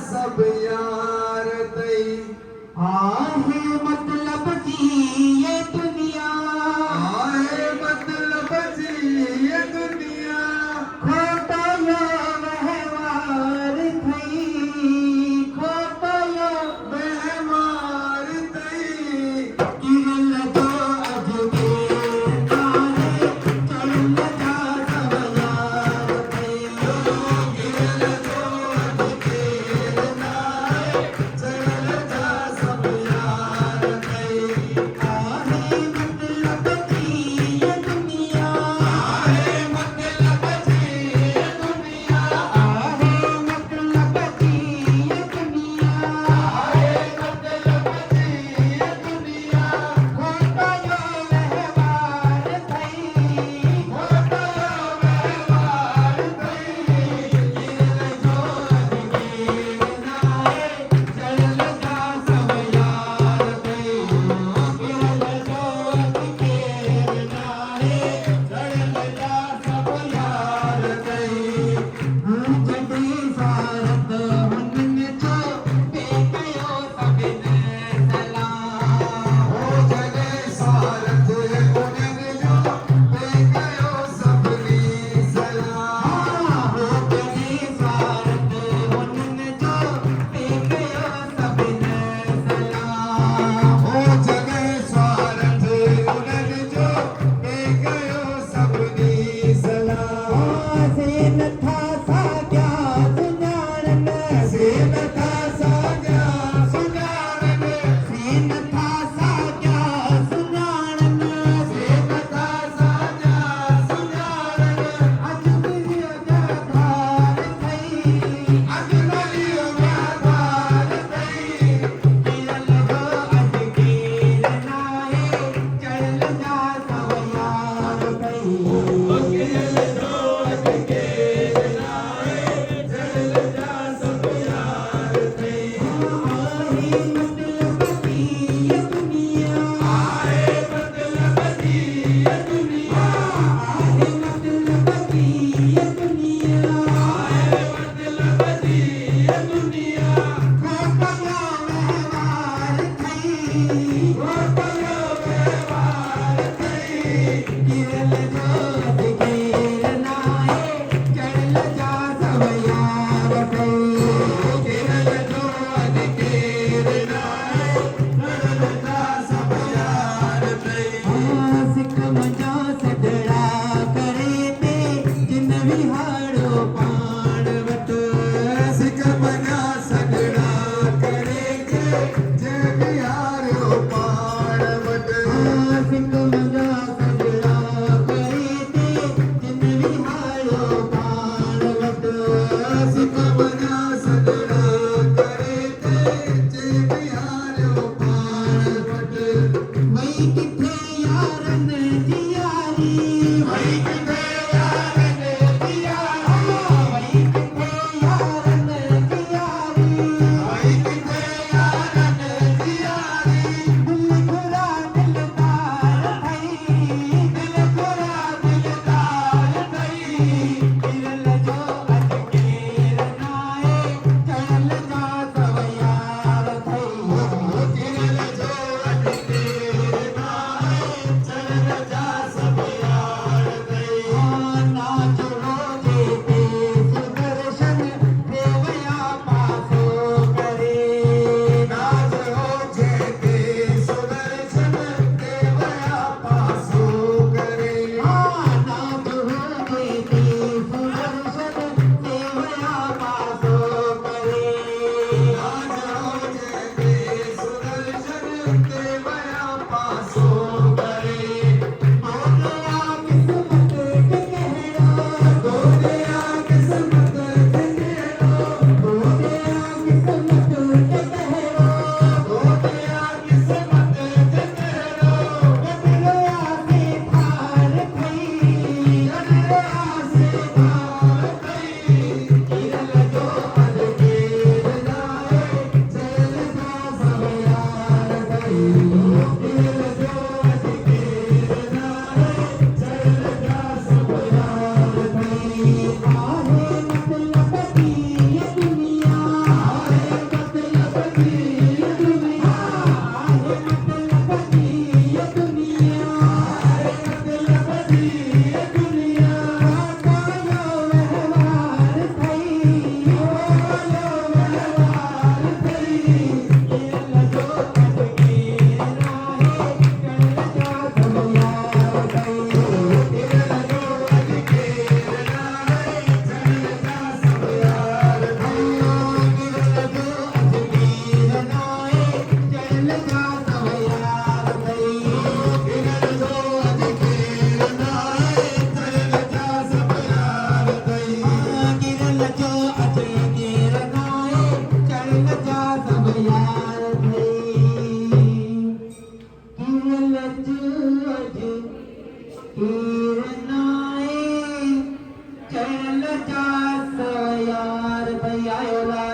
सब यार तई आहे मतलब जी ये दुनिया आहे मतलब जी ये दुनिया खोटा यो व्यवहार थई खोटा यो बेमार तई किरल जो अजगे नारे चल जा सब यार थई गिरल जो अजके नारे चल जा सब यार तई आहे मतलब जी ये दुनिया आहे मतलब जी ये दुनिया आहे मतलब जी ये दुनिया आहे मतलब जी ये दुनिया खोटा यो व्यवहार थई खोटा व्यवहार तई गिरल जो अजगे नारे चल जा सब यार थई गिरल जो अजगे नारे चल जा सब यार थई जॾहिं सारत हुननि जो पेकयो सभिनि सलाम हो जगे सारथ उन्हनि जो पेकयो सभिनी सलाम हो जॾहिं सारत हुननि जो पेकयो सभिनि सलाम हो जगे सारथ उन्हनि जो पेकयो सभिनी सलाम से नथा साॻिया सुञाणनि से नथा साॻिया सुञाणनि से नथा साॻिया सुञाणनि से नथा साॻिया सुञाणनि अजमेर अदाकार थई अजनबीअ वाधार तई गिरल जो अजगेर नाहे चल जा सब यार थई गिरल जो अजके नाहे भई आयो ला